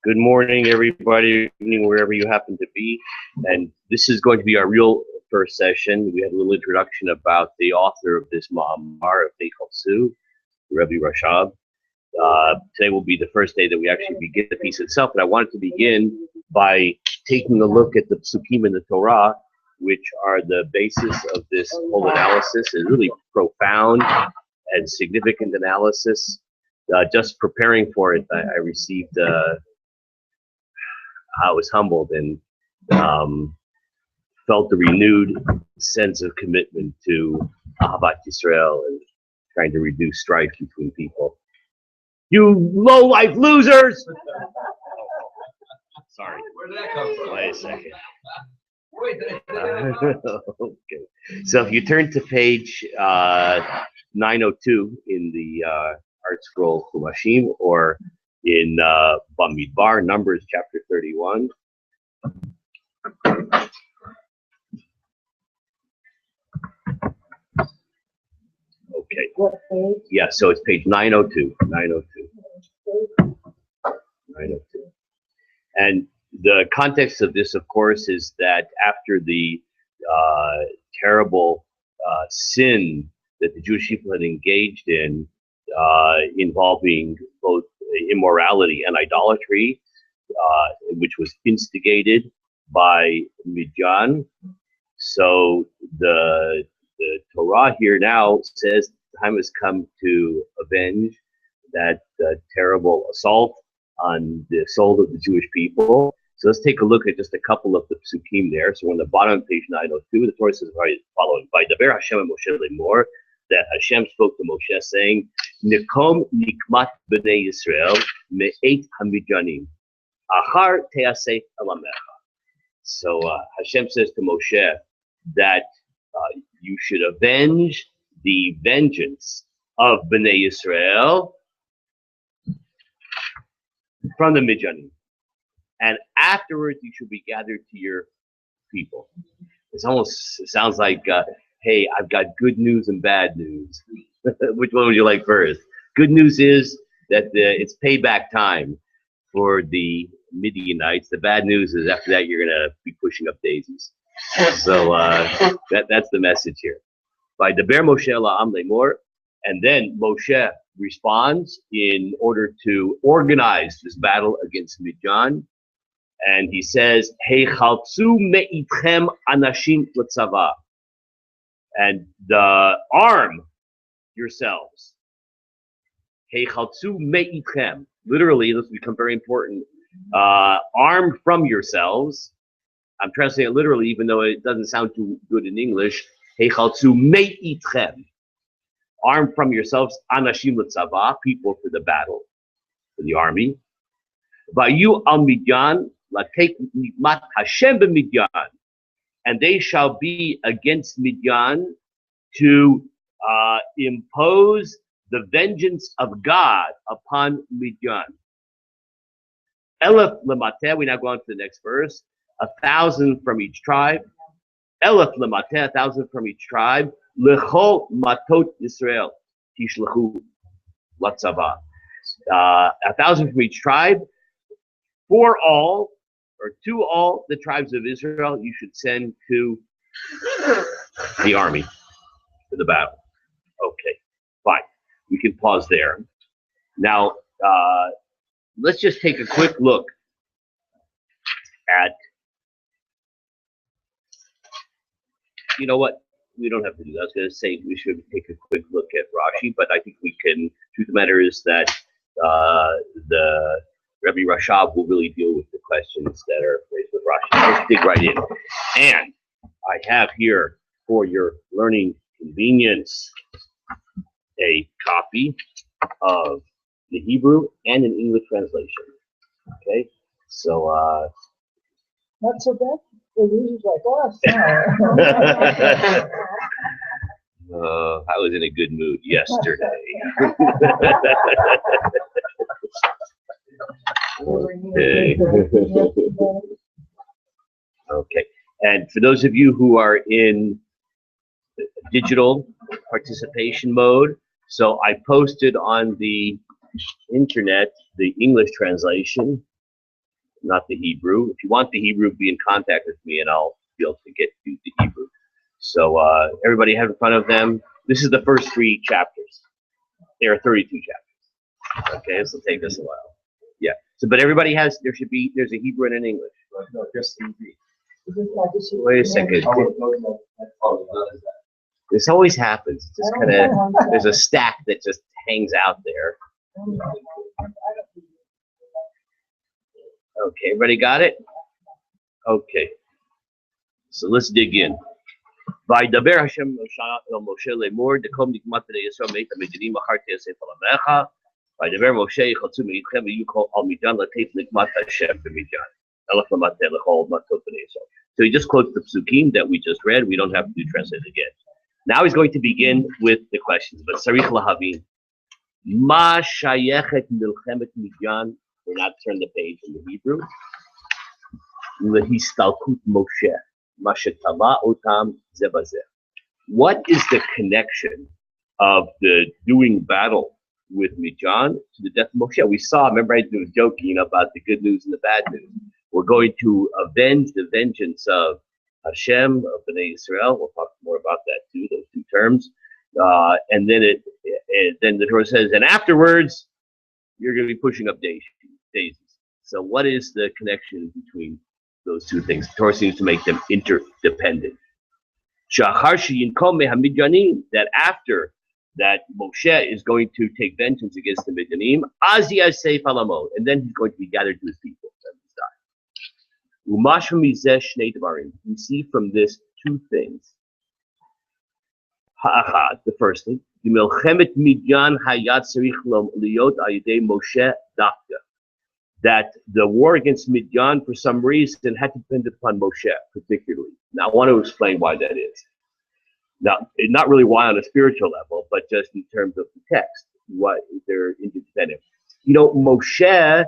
Good morning, everybody, evening, wherever you happen to be. And this is going to be our real first session. We had a little introduction about the author of this Ma'amar of Chassidus, Rabbi Rashab. Today will be the first day that we actually begin the piece itself. And I wanted to begin by taking a look at the psukim in the Torah, which are the basis of this whole analysis. It's really profound and significant analysis. Just preparing for it, I received, I was humbled and felt a renewed sense of commitment to Ahavat Yisrael and trying to reduce strife between people. You low-life losers! Sorry. Where did that come from? Wait a second. Okay. So if you turn to page 902 in the Art Scroll Chumashim, or in Bamidbar, Numbers chapter 31. Okay. Yeah, so it's page 902. 902. And the context of this, of course, is that after the terrible sin that the Jewish people had engaged in, involving both immorality and idolatry, which was instigated by Midian. So the Torah here now says the time has come to avenge that terrible assault on the soul of the Jewish people. So let's take a look at just a couple of the psukim there. So on the bottom of page 902, the Torah says the following: by Daber Hashem and Moshe lemor, that Hashem spoke to Moshe saying, Nikom nikmat b'nei Yisrael me'et hamidyanim, achar teaseh elamecha. So Hashem says to Moshe that you should avenge the vengeance of b'nei Yisrael from the Midyanim, and afterwards you should be gathered to your people. It sounds like, hey, I've got good news and bad news. Which one would you like first? Good news is that it's payback time for the Midianites. The bad news is after that you're going to be pushing up daisies. So that's the message here. By Daber Moshe la'am lemor, and then Moshe responds in order to organize this battle against Midian, and he says, "Hey chaltzu me'itchem anashim l'tzava," and arm yourselves. Hey chaltzu me'itchem. Literally, this will become very important. Arm from yourselves. I'm translating it literally, even though it doesn't sound too good in English. Hey chaltzu me'itchem. Arm from yourselves, anashim l'tzava, people for the battle, for the army. Vayu al Midian latek nikmat Hashem b'Midian, and they shall be against Midian to impose the vengeance of God upon Midian. Elef lemateh, we now go on to the next verse. 1,000 from each tribe. Elef lemateh, 1,000 from each tribe. Lechol matot Yisrael tishlechu latzava. 1,000 from each tribe. For all, or to all the tribes of Israel, you should send to the army, to the battle. Okay, fine. We can pause there. Now, let's just take a quick look at, you know what? We don't have to do that. I was going to say we should take a quick look at Rashi, but I think we can. Truth of the matter is that the Rabbi Rashab will really deal with the questions that are raised with Rashi. Let's dig right in. And I have here, for your learning convenience, a copy of the Hebrew and an English translation. Okay, so not so bad for users like us. I was in a good mood yesterday. Okay. Okay. And for those of you who are in digital participation mode, so I posted on the internet the English translation, not the Hebrew. If you want the Hebrew, be in contact with me and I'll be able to get you the Hebrew. So everybody have in front of them. This is the first 3 chapters. There are 32 chapters. Okay, this will take us a while. Yeah. So, but everybody has. There's a Hebrew and an English. No, just English. Wait a second. This always happens. It's just kind of there's a stack that just hangs out there. Okay, everybody got it? Okay. So let's dig in. וידבר השם אל משה לאמור דקום נקמת בני ישראל מאת המדינים אחר תעשה פלמך וידבר משה יחלצו מאיתכם ויהיו כל על מדין לתת נקמת השם במדיין אלך למטה לכל מטות בני ישראל. So he just quotes the psukim that we just read. We don't have to translate it again. Now he's going to begin with the questions. But צריך להבין מה שייכת מלחמת מדיין. We're not turn the page in the Hebrew. להסתלקות משה. What is the connection of the doing battle with Midian to the death of Moshe? We saw, remember I was joking about the good news and the bad news. We're going to avenge the vengeance of Hashem, of Bnei Israel. We'll talk more about that too, those 2 terms. And then then the Torah says, and afterwards, you're going to be pushing up daisies. So what is the connection between those 2 things? The Torah seems to make them interdependent. That after that Moshe is going to take vengeance against the Midianim, and then he's going to be gathered to his people. We see from this 2 things. The first thing, that the war against Midian, for some reason, had to depend upon Moshe, particularly. Now, I want to explain why that is. Now, not really why on a spiritual level, but just in terms of the text, why they're interdependent. You know, Moshe,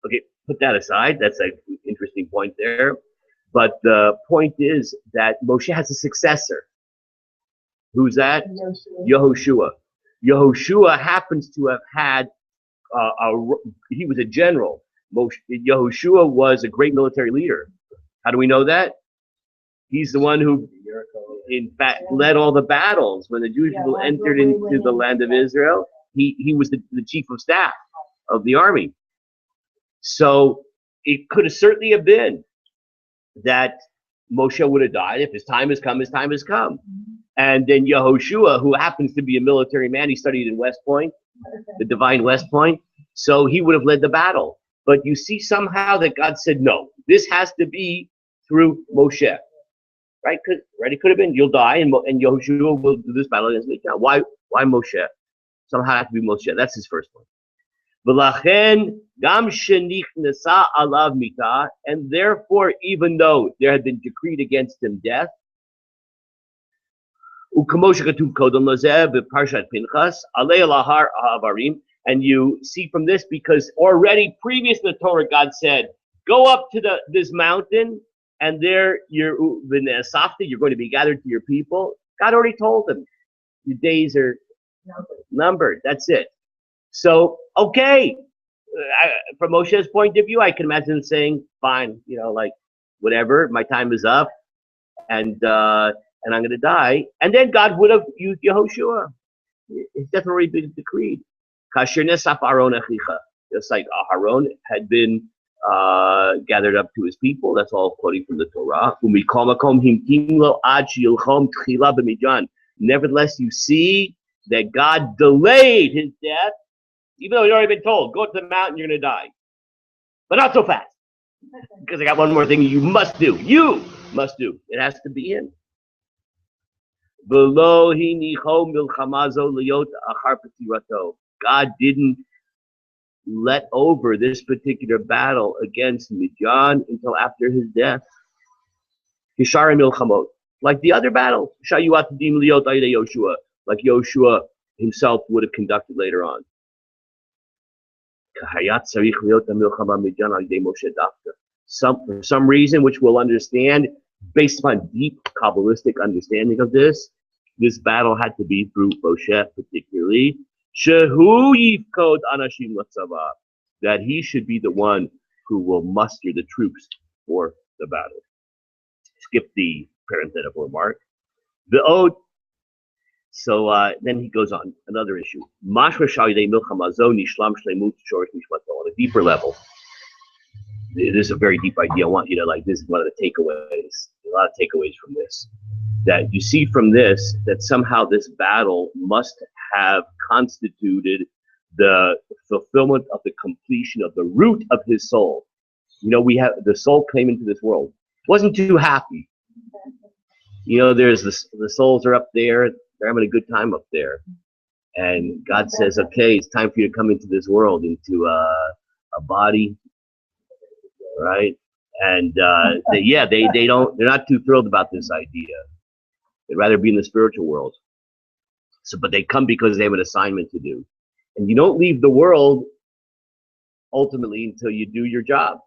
okay, put that aside. That's an interesting point there. But the point is that Moshe has a successor. Who's that? Yehoshua. Yehoshua happens to have had he was a general. Yehoshua was a great military leader. How do we know that? He's the one who, in fact, led all the battles when the Jewish people entered into the land of Israel. He was the chief of staff of the army. So it could have certainly have been that Moshe would have died. If his time has come, his time has come. And then Yehoshua, who happens to be a military man, he studied in West Point, the divine West Point, so he would have led the battle. But you see somehow that God said, no, this has to be through Moshe. Right? It could have been, you'll die, and Yehoshua will do this battle against Midian. Why Moshe? Somehow it has to be Moshe. That's his first one. And therefore, even though there had been decreed against him death, and you see from this, because already previous to the Torah, God said, go up to this mountain, and there you're going to be gathered to your people. God already told them, your days are numbered. That's it. So, okay, from Moshe's point of view, I can imagine saying, fine, like, whatever, my time is up, and I'm going to die. And then God would have used Yehoshua. It's definitely been decreed. Just like Aharon had been gathered up to his people. That's all quoting from the Torah. Nevertheless, you see that God delayed his death, even though he'd already been told, go to the mountain, you're going to die. But not so fast. Because I got one more thing you must do. You must do. It has to be in. God didn't let over this particular battle against Midian until after his death. Like the other battle, like Yoshua himself would have conducted later on. For some reason, which we'll understand, based upon deep Kabbalistic understanding of this battle had to be through Moshe particularly, Shehu yifkod anashim latzava, that he should be the one who will muster the troops for the battle. Skip the parenthetical remark. The ode. So then he goes on another issue. On a deeper level, it is a very deep idea. I want you to this is one of the takeaways. A lot of takeaways from this. That you see from this that somehow this battle must have constituted the fulfillment of the completion of the root of his soul. We have the soul came into this world, wasn't too happy. There's the souls are up there, they're having a good time up there, and God says, okay, it's time for you to come into this world, into a body, right? And they're not too thrilled about this idea. They'd rather be in the spiritual world. So, but they come because they have an assignment to do. And you don't leave the world ultimately until you do your job.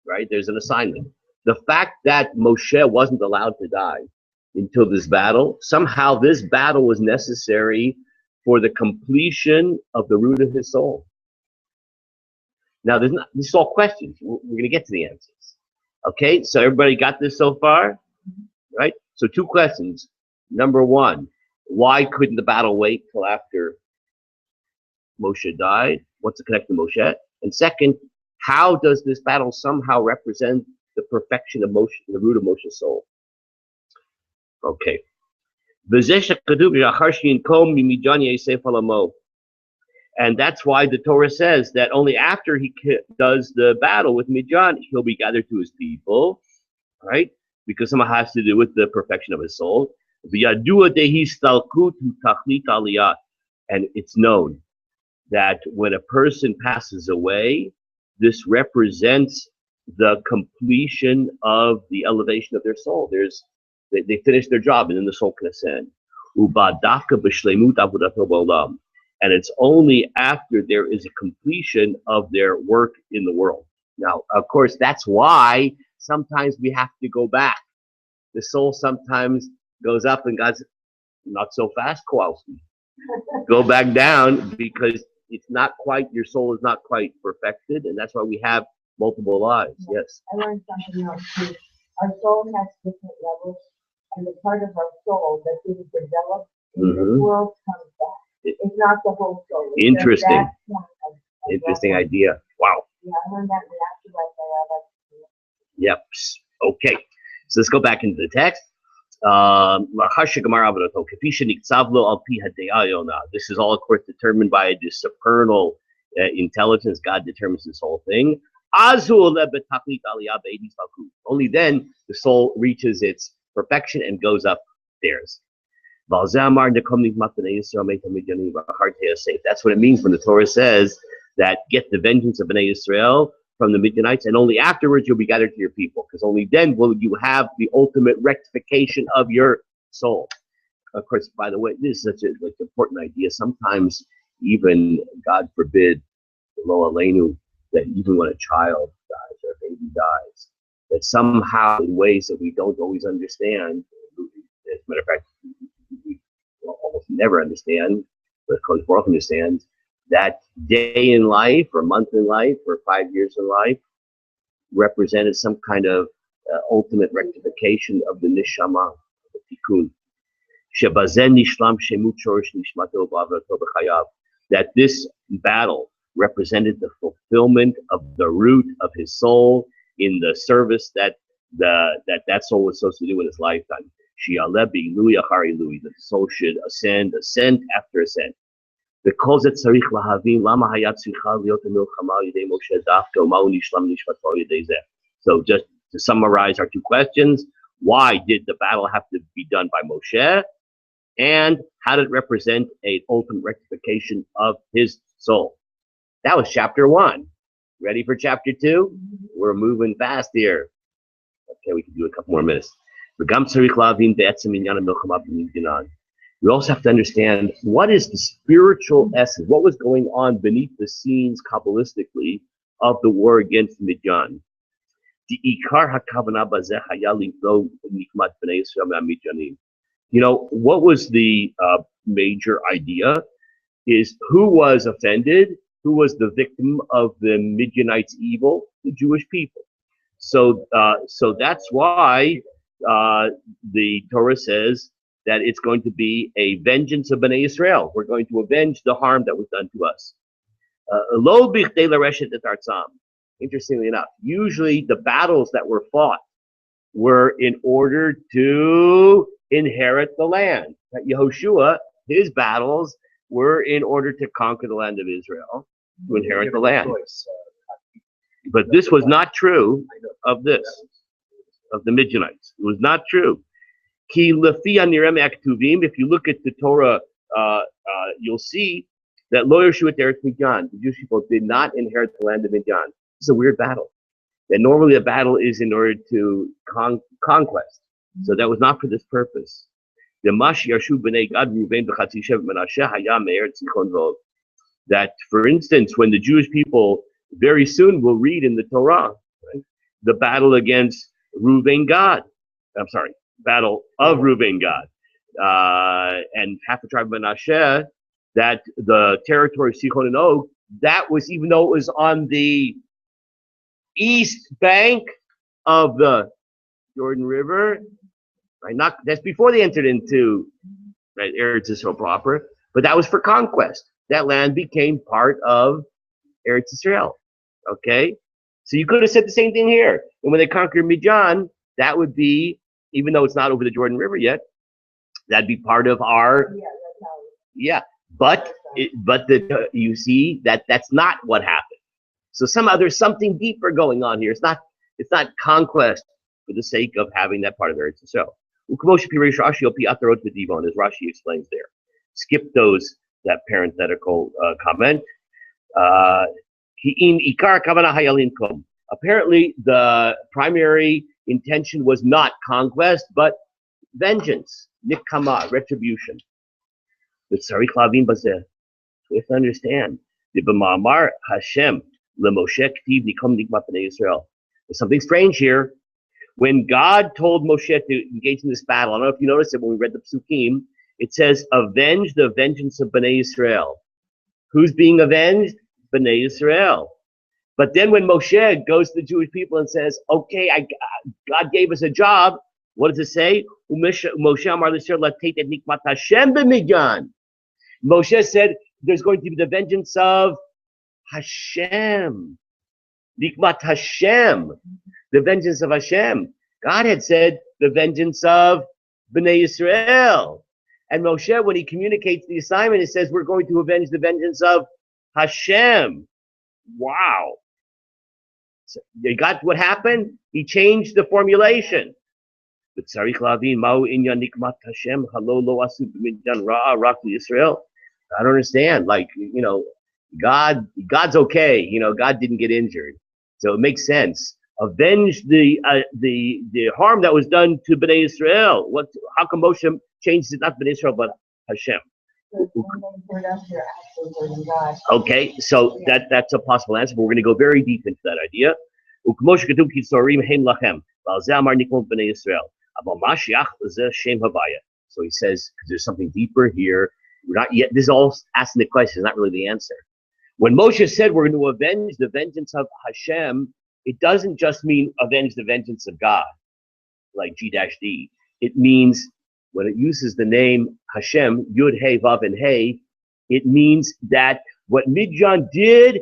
Right? There's an assignment. The fact that Moshe wasn't allowed to die until this battle, somehow this battle was necessary for the completion of the root of his soul. Now, this is all questions. We're going to get to the answers. Okay, so everybody got this so far? Right? So 2 questions. Number 1, why couldn't the battle wait till after Moshe died? What's the connection to Moshe? And second, how does this battle somehow represent the perfection of Moshe, the root of Moshe's soul? Okay. And that's why the Torah says that only after he does the battle with Midian, he'll be gathered to his people, right? Because somehow has to do with the perfection of his soul. And it's known that when a person passes away, this represents the completion of the elevation of their soul. They finish their job, and then the soul can ascend. And it's only after there is a completion of their work in the world. Now, of course, that's why sometimes we have to go back. The soul sometimes goes up, and God's not so fast, Kowalski. Go back down, because it's not quite, your soul is not quite perfected, and that's why we have multiple lives. Yeah. Yes. I learned something else too. Our soul has different levels, and the part of our soul that didn't develop in this world comes back. It's not the whole soul. Interesting. Interesting idea. Wow. Yeah, I learned that in the afterlife. Yep. Okay. So let's go back into the text. This is all, of course, determined by the supernal intelligence. God determines this whole thing. Only then the soul reaches its perfection and goes upstairs. That's what it means when the Torah says that get the vengeance of Bnei Yisrael from the Midianites, and only afterwards you'll be gathered to your people, because only then will you have the ultimate rectification of your soul. Of course, by the way, this is such an important idea. Sometimes even, God forbid, lo aleinu, that even when a child dies or a baby dies, that somehow in ways that we don't always understand, as a matter of fact, we almost never understand, but Kodesh Baruch understands, that day in life or month in life or 5 years in life represented some kind of ultimate rectification of the neshama, the tikkun. That this battle represented the fulfillment of the root of his soul in the service that soul was supposed to do in his lifetime. That the soul should ascend after ascent. So just to summarize our 2 questions, why did the battle have to be done by Moshe? And how did it represent an ultimate rectification of his soul? That was chapter 1. Ready for chapter 2? We're moving fast here. Okay, we can do a couple more minutes. We also have to understand what is the spiritual essence, what was going on beneath the scenes Kabbalistically of the war against Midian. What was the major idea? is who was offended, who was the victim of the Midianites' evil? The Jewish people. So that's why the Torah says that it's going to be a vengeance of Bnei Israel. We're going to avenge the harm that was done to us. Lo bichdei lareshet et artzam. Interestingly enough, usually the battles that were fought were in order to inherit the land. Yehoshua, his battles were in order to conquer the land of Israel, to inherit the land. But this was not true of this, of the Midianites. It was not true. Ki lefi hanireh me'aktuvim, if you look at the Torah, you'll see that lo yershu et eretz Midian. The Jewish people did not inherit the land of Midian. This is a weird battle. And normally a battle is in order to conquest. So that was not for this purpose. That, for instance, when the Jewish people very soon will read in the Torah, right, the battle against Reuven Gad. Battle of Reuven Gad. And half the tribe of Menashe, that the territory of Sichon and Og, that was, even though it was on the east bank of the Jordan River, right? That's before they entered into, right, Eretz Yisrael proper, but that was for conquest. That land became part of Eretz Yisrael. Okay, so you could have said the same thing here. And when they conquered Midian, that would be, even though it's not over the Jordan River yet, that'd be part of our. Yeah, but you see that that's not what happened. So there's something deeper going on here. It's not conquest for the sake of having that part of Eretz Yisrael. As Rashi explains there. Skip that parenthetical comment. Apparently, the primary intention was not conquest, but vengeance, nikama, retribution. But we have to understand. Hashem. There's something strange here. When God told Moshe to engage in this battle, I don't know if you noticed it when we read the Psukim, it says, avenge the vengeance of Bnei Israel. Who's being avenged? Bnei Israel. But then when Moshe goes to the Jewish people and says, okay, God gave us a job, what does it say? Moshe said, there's going to be the vengeance of Hashem. Nikmat Hashem. The vengeance of Hashem. God had said the vengeance of Bnei Israel. And Moshe, when he communicates the assignment, he says, we're going to avenge the vengeance of Hashem. Wow. So you got what happened? He changed the formulation. I don't understand. God's okay. God didn't get injured. So it makes sense. Avenge the harm that was done to Bnei Israel. How come Moshe changed it, not Bnei Israel, but Hashem? Okay, so that's a possible answer, but we're going to go very deep into that idea. So he says, because there's something deeper here. We're not yet. This is all asking the question, not really the answer. When Moshe said we're going to avenge the vengeance of Hashem, it doesn't just mean avenge the vengeance of God, like G-D. It means when it uses the name Hashem, Yud, Hey, Vav, and Hey, it means that what Midian did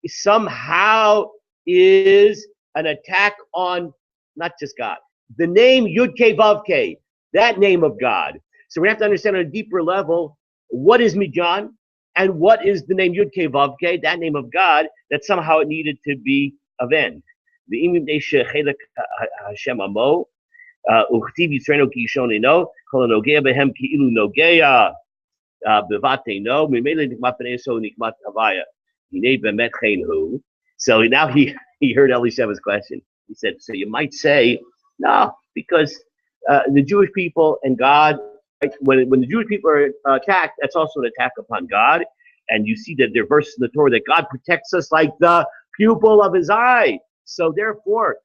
somehow is an attack on not just God. The name Yud, K, Vav, K, that name of God. So we have to understand on a deeper level, what is Midian and what is the name Yud, K, Vav, K, that name of God, that somehow it needed to be avenged. The Hashem Amo, Uchtiv Yitzreno Ki Yishoneno, Kol Nogea Behem Ki Ilu Nogea Bevateno, Mimele Nikmat Beneso Nikmat Havaya, Hine Bemet Chen. So now he heard Elisheva's question. He said, so you might say, no, because the Jewish people and God, right, when the Jewish people are attacked, that's also an attack upon God. And you see that there are verses in the Torah that God protects us like the pupil of his eye. So therefore,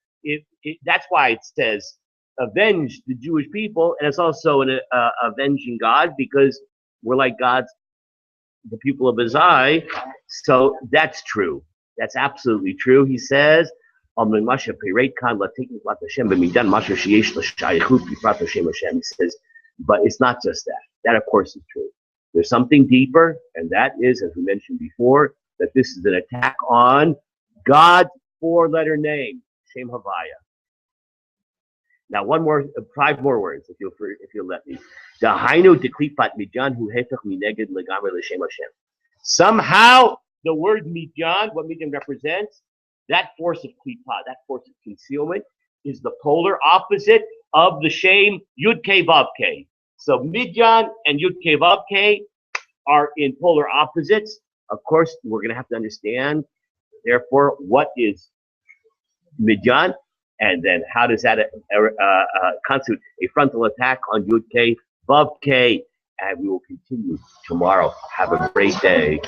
that's why it says, avenge the Jewish people, and it's also an avenging God, because we're like God's the people of Azai. So that's true. That's absolutely true. He says, he says, but it's not just that. That, of course, is true. There's something deeper, and that is, as we mentioned before, that this is an attack on God's four-letter name, Shem Havaya. Now, 5 more words, if you'll let me. Somehow, the word midyan, what midyan represents, that force of klipa, that force of concealment, is the polar opposite of the Shem Yud Kei Vav Kei. So midyan and Yud Kei Vav Kei are in polar opposites. Of course, we're going to have to understand, therefore, what is midyan, and then how does that constitute a frontal attack on Yud Kei Vav Kei. And we will continue tomorrow. Have a great day.